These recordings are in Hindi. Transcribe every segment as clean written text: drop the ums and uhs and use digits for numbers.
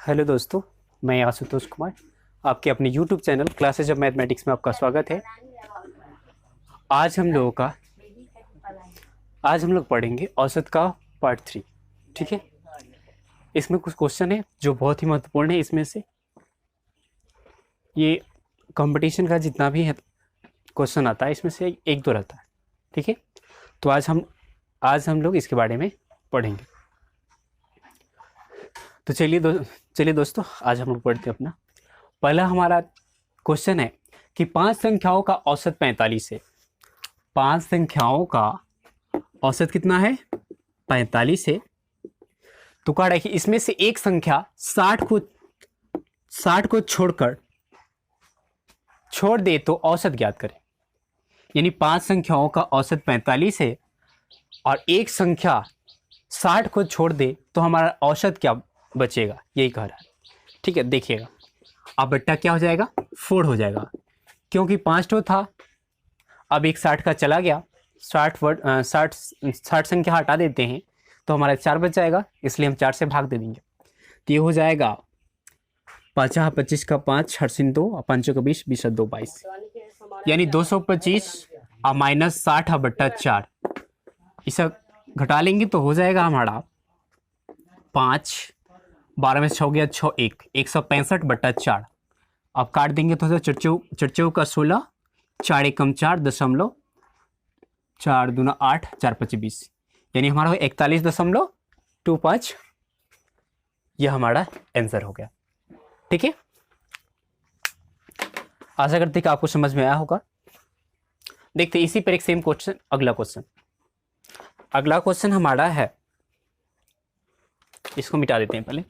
हेलो दोस्तों, मैं आशुतोष कुमार आपके अपने YouTube channel classes of mathematics में आपका स्वागत है। आज हम लोगों का आज हम लोग पढ़ेंगे औसत का पार्ट 3। ठीक है, इसमें कुछ क्वेश्चन है जो बहुत ही महत्वपूर्ण है। इसमें से ये कंपटीशन का जितना भी है क्वेश्चन आता है, इसमें से एक दो रहता है। ठीक है, तो आज हम लोग इसके बारे में पढ़ेंगे। तो चलिए दोस्तों, आज हम लोग पढ़ते हैं अपना पहला हमारा क्वेश्चन है कि 5 संख्याओं का औसत 45 है। 5 संख्याओं का औसत कितना है? 45 है। तो कह रहा है कि इसमें से एक संख्या 60 को छोड़ दे तो औसत ज्ञात करें। यानी 5 संख्याओं का औसत 45 है और एक संख्या 60 को छोड़ दे तो हमारा औसत क्या बचेगा, यही कह रहा है। ठीक है, देखिएगा, अब बट्टा क्या हो जाएगा? 4 हो जाएगा, क्योंकि 5 तो था, अब एक 60 का चला गया। 60 संख्या हटा देते हैं तो हमारा 4 बच जाएगा, इसलिए हम 4 से भाग दे देंगे। तो ये हो जाएगा 5 25 का 5 हर्षिन 2 और 5 का 20 20 2 22, यानी 225 और माइनस 60/4। इसे घटा लेंगे तो हो जाएगा हमारा 5 12 में 6 हो गया 6 165/4। अब काट देंगे तो चरचौ का 16 4 एकम 4 दशमलव 4 दूना 8 4 5 20, यानी हमारा 41.25। यह हमारा आंसर हो गया। ठीक है, आशा करते हैं कि आपको समझ में आया होगा। देखते इसी पर एक सेम क्वेश्चन, अगला क्वेश्चन हमारा है, इसको मिटा देते हैं पहले।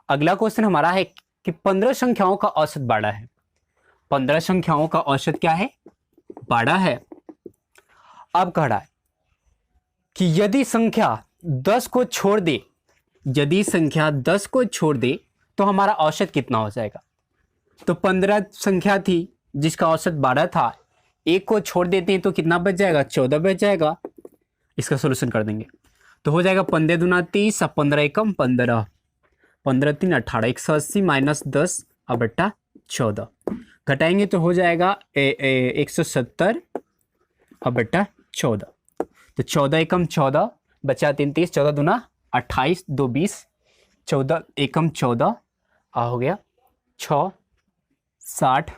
अगला क्वेश्चन हमारा है कि 15 संख्याओं का औसत 12 है। 15 संख्याओं का औसत क्या है? 12 है। अब कह रहा है कि यदि संख्या 10 को छोड़ दे तो हमारा औसत कितना हो जाएगा। तो 15 संख्या थी जिसका औसत 12 था, एक को छोड़ देते हैं तो कितना बच जाएगा? 14 बच जाएगा। इसका सोल्यूशन कर देंगे तो हो जाएगा 15 दूना 30 और 15 एकम 15 15 3 18 180 माइनस 10 और बट्टा 14। घटाएंगे तो हो जाएगा 170 और बट्टा 14। तो 14 एकम 14 बचा 3 30 14 दूना 28 2 20 14 एकम 14 हो गया 6 60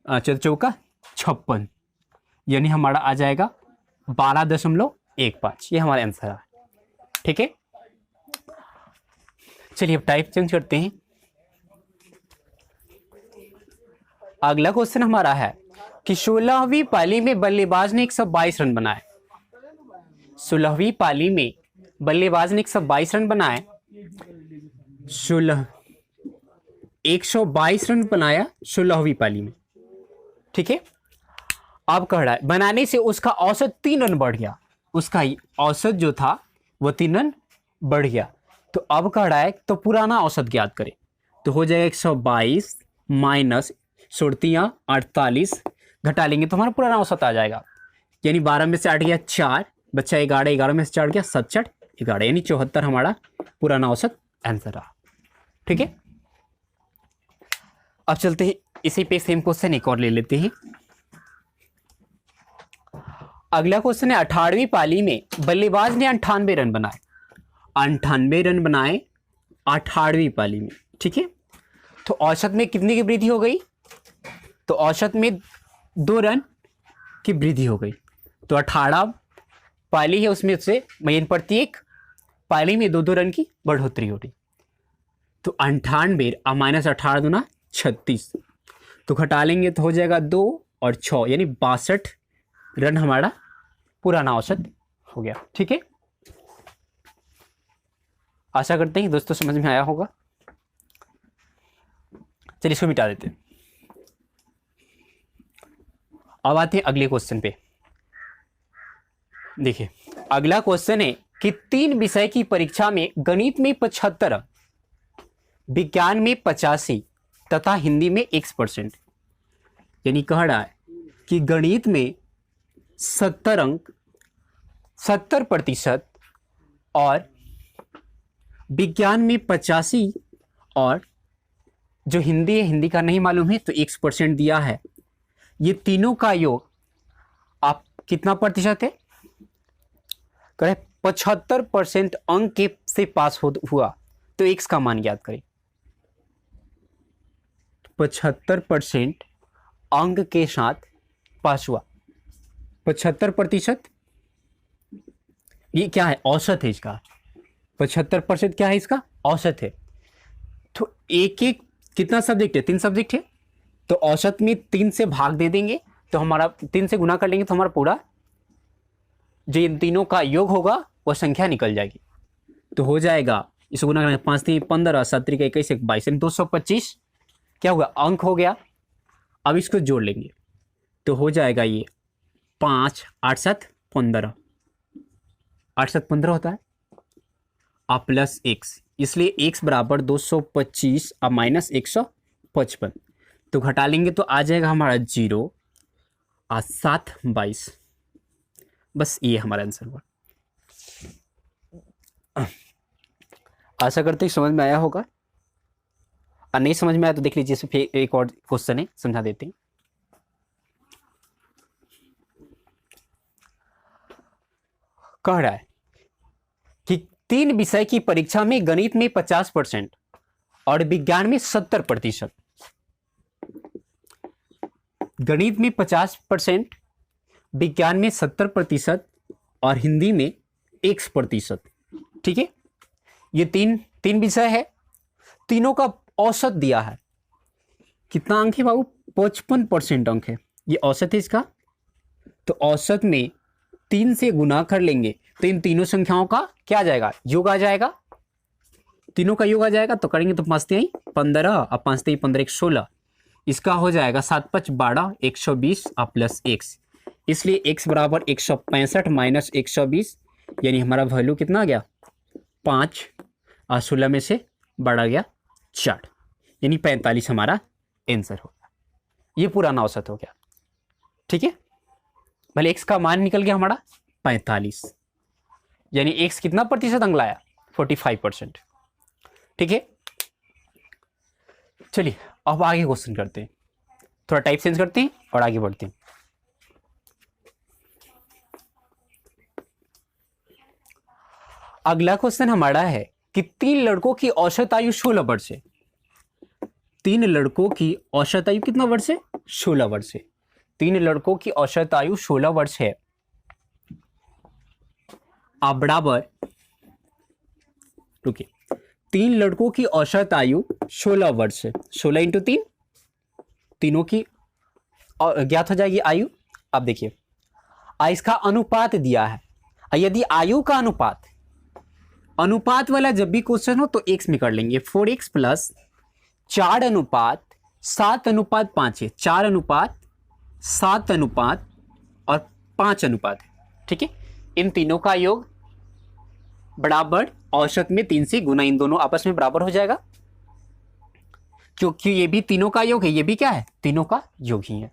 14 चौका 56, यानी हमारा आ जाएगा 12.15। ये हमारा आंसर है। ठीक है, चलिए अब टाइप चेंज करते हैं। अगला क्वेश्चन हमारा है कि 16वीं पाली में बल्लेबाज ने 122 रन बनाए। 16वीं पाली में बल्लेबाज ने 122 रन बनाए। 122 रन बनाया 16वीं पाली में। ठीक है, अब कह रहा है बनाने से उसका औसत 3 रन बढ़ गया। उसका औसत जो था वो 3 रन बढ़ गया। तो अब कह रहा है तो पुराना औसत ज्ञात करें। तो हो जाएगा 122 माइनस 48 घटा लेंगे तो हमारा पुराना औसत आ जाएगा। यानी 12 में से 8 गया 4 बच्चा 11 11 में से 4 गया 7 4 11, यानी 74 हमारा पुराना औसत आंसर रहा। ठीक है, अब चलते हैं इसी पे सेम क्वेश्चन एक और ले लेते हैं। अगला क्वेश्चन है 18वीं पाली में बल्लेबाज ने 98 रन बनाए। 98 रन बनाए 18वीं पाली में। ठीक है, तो औसत में कितनी की वृद्धि हो गई? तो औसत में 2 रन की वृद्धि हो गई। तो 18 पाली है, उसमें से प्रत्येक पाली में 2 रन की बढ़ोतरी हो रही। तो 98 माइनस 18 दूना 36, तो घटा लेंगे तो हो जाएगा 2 और 6, यानी 62 रन हमारा पुराना औसत हो गया। ठीक है, आशा करते हैं दोस्तों समझ में आया होगा। चलिए इसको मिटा देते हैं। अब आते हैं अगले क्वेश्चन पे। देखिए, अगला क्वेश्चन है कि 3 विषय की परीक्षा में गणित में 75, विज्ञान में 85 तथा हिंदी में 1%, यानी कह रहा है कि गणित में 70% और विज्ञान में 85 और जो हिंदी है, हिंदी का नहीं मालूम है तो 1% दिया है। ये तीनों का योग आप कितना प्रतिशत है? करें 75% अंक के से पास हुआ तो x का मान ज्ञात करें। 75% अंक के साथ पास हुआ, 75% ये क्या है? औसत है इसका। 75% क्या है? इसका औसत है। तो एक एक कितना सब्जेक्ट है? 3 सब्जेक्ट है, तो औसत में 3 से भाग दे देंगे तो हमारा 3 से गुना कर लेंगे तो हमारा पूरा जो इन तीनों का योग होगा वो संख्या निकल जाएगी। तो हो जाएगा, इसे गुना करेंगे 5 3 15 7 3 21 22 225 क्या होगा? अंक हो गया। अब इसको जोड़ लेंगे तो हो जाएगा ये 5 8 7 15, 8 7 15 होता है और प्लस x, इसलिए x बराबर 225 और माइनस 155, तो घटा लेंगे तो आ जाएगा हमारा 0 और 7 22। बस ये हमारा आंसर हुआ। आशा करते हैं समझ में आया होगा, और नहीं समझ में आया तो देख लीजिए, फिर एक और क्वेश्चन है समझा देते हैं। कह रहा है कि 3 विषय की परीक्षा में गणित में 50% और विज्ञान में 70%, गणित में 50%, विज्ञान में 70% और हिंदी में 1%। ठीक है, ये तीन विषय है, तीनों का औसत दिया है। कितना अंक है बाबू? 55% अंक है, ये औसत है इसका। तो औसत में 3 से गुना कर लेंगे तो इन तीनों संख्याओं का क्या आ जाएगा? योग आ जाएगा, तीनों का योग आ जाएगा। तो करेंगे तो 5 3 15 और 5 3 15 16, इसका हो जाएगा 7 5 12 120 और प्लस x, इसलिए x बराबर 165 माइनस 120, यानी हमारा वैल्यू कितना आ गया? 5 और 16 में से बढ़ा गया 4, यानी 45 हमारा आंसर हो गया। ये पुराना औसत हो गया। ठीक है, भले x का मान निकल गया हमारा 45, यानी x कितना प्रतिशत अंक लाया? 45%। ठीक है, चलिए अब आगे क्वेश्चन करते हैं, थोड़ा टाइप चेंज करते हैं और आगे बढ़ते हैं। अगला क्वेश्चन हमारा है कि 3 लड़कों की औसत आयु 16 वर्ष है। 3 लड़कों की औसत आयु कितना वर्ष है? 16 वर्ष है। 3 लड़कों की औसत आयु 16 वर्ष है। अब बराबर, रुकिए, 3 लड़कों की औसत आयु 16 वर्ष है। 16 इंटू 3, तीनों की ज्ञात हो जाएगी आयु। अब देखिए, इसका अनुपात दिया है। यदि आयु का अनुपात वाला जब भी क्वेश्चन हो तो x में कर लेंगे। 4x प्लस 4 अनुपात 7 अनुपात 5 है, 4 अनुपात 7 अनुपात और 5 अनुपात है। ठीक है, इन तीनों का योग बराबर औसत में 3 से गुना, इन दोनों आपस में बराबर हो जाएगा, क्योंकि ये भी तीनों का योग है, ये भी क्या है? तीनों का योग ही है।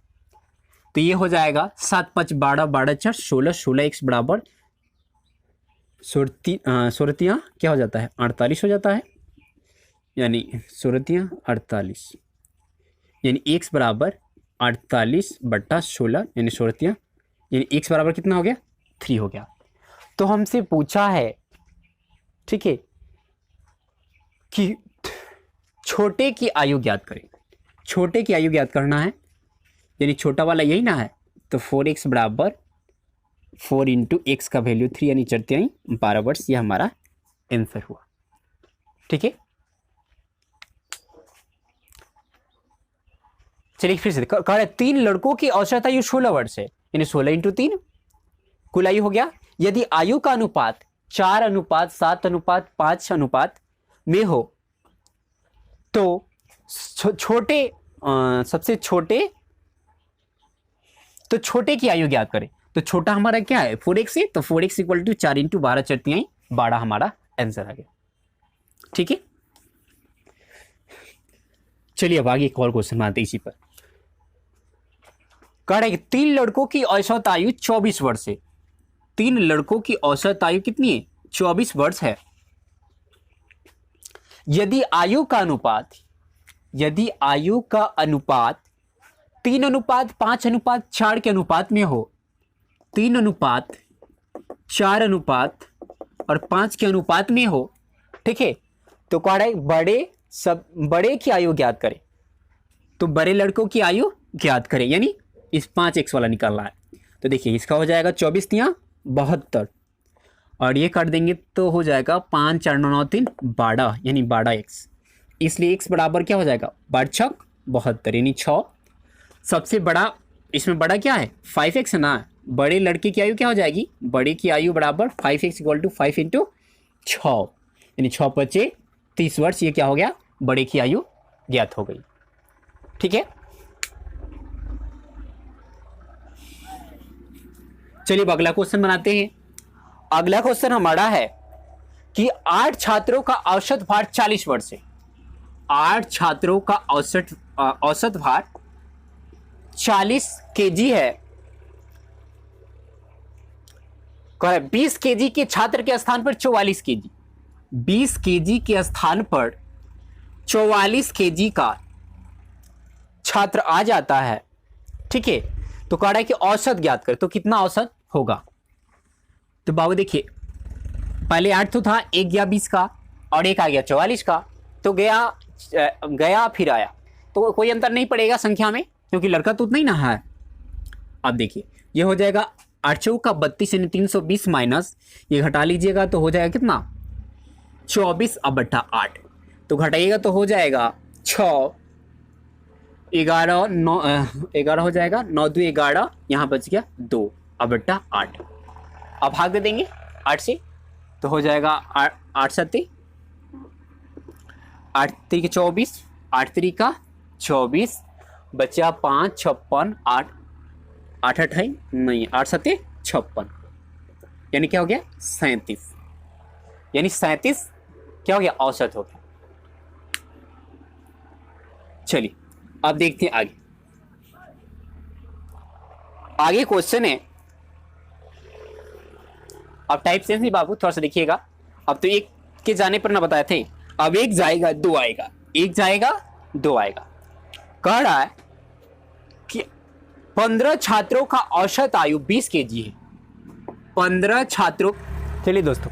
तो ये हो जाएगा 7 5 12 12 4 16, 16 x बराबर सोरतियाँ क्या हो जाता है? 48 हो जाता है, यानी सोरतियाँ 48, यानी x बराबर 48/16, यानी सोरतियाँ, यानी x बराबर कितना हो गया? 3 हो गया। तो हमसे पूछा है, ठीक है, कि छोटे की आयु ज्ञात करें। छोटे की आयु ज्ञात करना है, यानी छोटा वाला यही ना है। तो 4x बराबर 4 इंटू एक्स का वैल्यू 3, यानी 4 12 वर्ष, ये हमारा आंसर हुआ। ठीक है, चलिए फिर से कह रहे 3 लड़कों की औसत आयु 16 वर्ष है, यानी 16 इंटू 3 कुल आयु हो गया। यदि आयु का अनुपात 4 अनुपात 7 अनुपात 5 अनुपात में हो तो छोटे सबसे छोटे, तो छोटे की आयु ज्ञात करें। तो छोटा हमारा क्या है? 4x है, तो 4x इक्वल टू 4 इंटू 12 4 12 हमारा आंसर आ गया। ठीक है, चलिए अब आगे एक और क्वेश्चन मानते इसी पर। कह रहे 3 लड़कों की औसत आयु 24 वर्ष है। 3 लड़कों की औसत आयु कितनी है? 24 वर्ष है। यदि आयु का अनुपात 3:5:4 के अनुपात में हो, 3:4:5 के अनुपात में हो, ठीक है, तो कह रहा है बड़े की आयु ज्ञात करें। तो बड़े लड़कों की आयु ज्ञात करें, यानी इस 5x वाला निकालना है। तो देखिए इसका हो जाएगा 24×3 = 72, और ये कर देंगे तो हो जाएगा 5 4 9 9 3 12, यानी 12x। इसलिए x बराबर क्या हो जाएगा 12×6 72, यानी 6। सबसे बड़ा इसमें बड़ा क्या है 5x है ना। बड़े लड़के की आयु क्या हो जाएगी, बड़े की आयु बराबर 5x = 5 × 6, यानी 6 × 30 वर्ष। ये क्या हो गया, बड़े की आयु ज्ञात हो गई। ठीक है, चलिए अब अगला क्वेश्चन बनाते हैं। अगला क्वेश्चन हमारा है कि 8 छात्रों का औसत भार 40 वर्ष है। 8 छात्रों का औसत भार 40 kg है। 20 kg के छात्र के स्थान पर 44 kg, 20 kg के स्थान पर 44 kg का छात्र आ जाता है। ठीक है, तो कह रहा है कि औसत ज्ञात कर, तो कितना औसत होगा। तो बाबू देखिए पहले 8 तो था, एक गया 20 का और एक आ गया 44 का, तो गया फिर आया, तो कोई अंतर नहीं पड़ेगा संख्या में, क्योंकि लड़का तो उतना ही ना है। अब देखिए ये हो जाएगा 8 चौका 32, यानी 320 माइनस ये घटा लीजिएगा तो हो जाएगा कितना 24 अब बट्टा 8, तो घटाइएगा तो हो जाएगा 6 11 9 11 हो जाएगा, 9 2 11, यहाँ बच गया 2 अब बट्टा 8। अब भाग दे देंगे 8 से, तो हो जाएगा 8 7 8 3 24, 8 3 का 24, बचा 5 56 8 8 28 नहीं 8 7 56, यानी क्या हो गया 37, यानी 37 क्या हो गया औसत हो गया। चलिए अब देखते हैं आगे क्वेश्चन है। अब टाइप सेंस नहीं बाबू, थोड़ा सा देखिएगा। अब तो एक के जाने पर ना बताए थे, अब एक जाएगा 2 आएगा, एक जाएगा 2 आएगा। कह रहा है कि 15 छात्रों का औसत आयु 20 kg है। 15 छात्रों, चलिए दोस्तों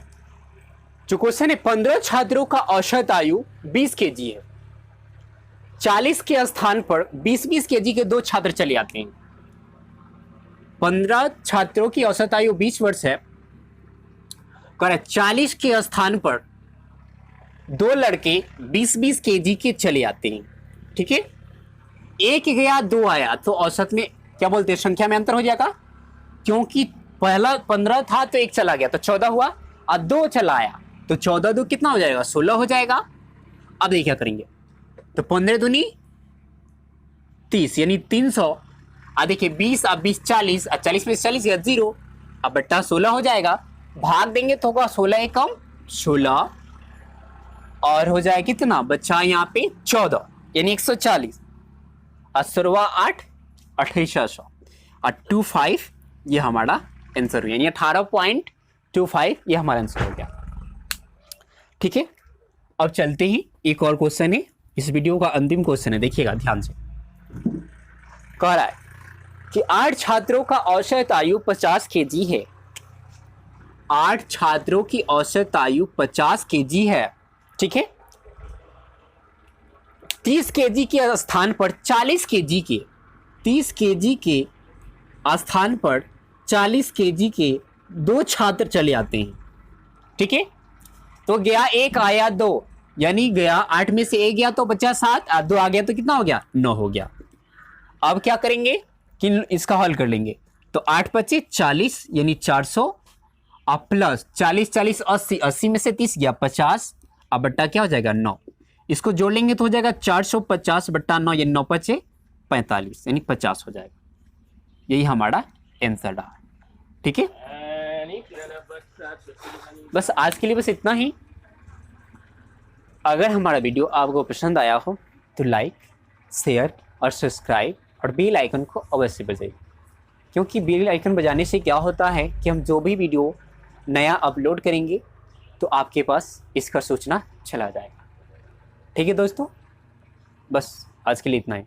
जो क्वेश्चन है 15 छात्रों का औसत आयु 20 kg है। 40 के स्थान पर 20-20 kg के 2 छात्र चले आते हैं। 15 छात्रों की औसत आयु 20 वर्ष है। 40 के स्थान पर 2 लड़के 20-20 kg के चले आते हैं। ठीक है, एक गया 2 आया, तो औसत में क्या बोलते हैं संख्या में अंतर हो जाएगा, क्योंकि पहला 15 था तो एक चला गया तो 14 हुआ, और 2 चला आया तो 14 2 कितना हो जाएगा 16 हो जाएगा। अब देखिए क्या करेंगे, तो 15 दूनी 30, यानी 300, देखिए 20 अब 20 40, 40 में 40 या 0, अब बट्टा 16 हो जाएगा। भाग देंगे तो होगा 16 एकम 16, और हो जाएगा कितना बच्चा यहाँ पे 14, यानी 140, 8 2800 और 25, ये हमारा आंसर हुआ, यानी 18.25 ये हमारा आंसर हो गया। ठीक है, अब चलते ही एक और क्वेश्चन है, इस वीडियो का अंतिम क्वेश्चन है, देखिएगा ध्यान से। कह रहा है कि 8 छात्रों का औसत आयु 50 kg है। 8 छात्रों की औसत आयु 50 kg है। ठीक है, 30 kg के स्थान पर 40 kg के 30 kg के स्थान पर 40 kg के 2 छात्र चले आते हैं। ठीक है, तो गया एक आया 2, यानी गया 8 में से 1 गया तो बचा 7, 2 आ गया तो कितना हो गया 9 हो गया। अब क्या करेंगे कि इसका हल कर लेंगे, तो 8 25 40, यानी 400, अब प्लस 40 40 80, 80 में से 30 गया 50, अब बट्टा क्या हो जाएगा 9, इसको जोड़ लेंगे तो हो जाएगा 450 बट्टा 9, यानी 9 5 45, यानी 50 हो जाएगा। यही हमारा आंसर रहा। ठीक है, बस आज के लिए बस इतना ही। अगर हमारा वीडियो आपको पसंद आया हो तो लाइक शेयर और सब्सक्राइब और बेल आइकन को अवश्य बजाइए, क्योंकि बेल आइकन बजाने से क्या होता है कि हम जो भी वीडियो नया अपलोड करेंगे तो आपके पास इसका सूचना चला जाएगा। ठीक है दोस्तों, बस आज के लिए इतना ही।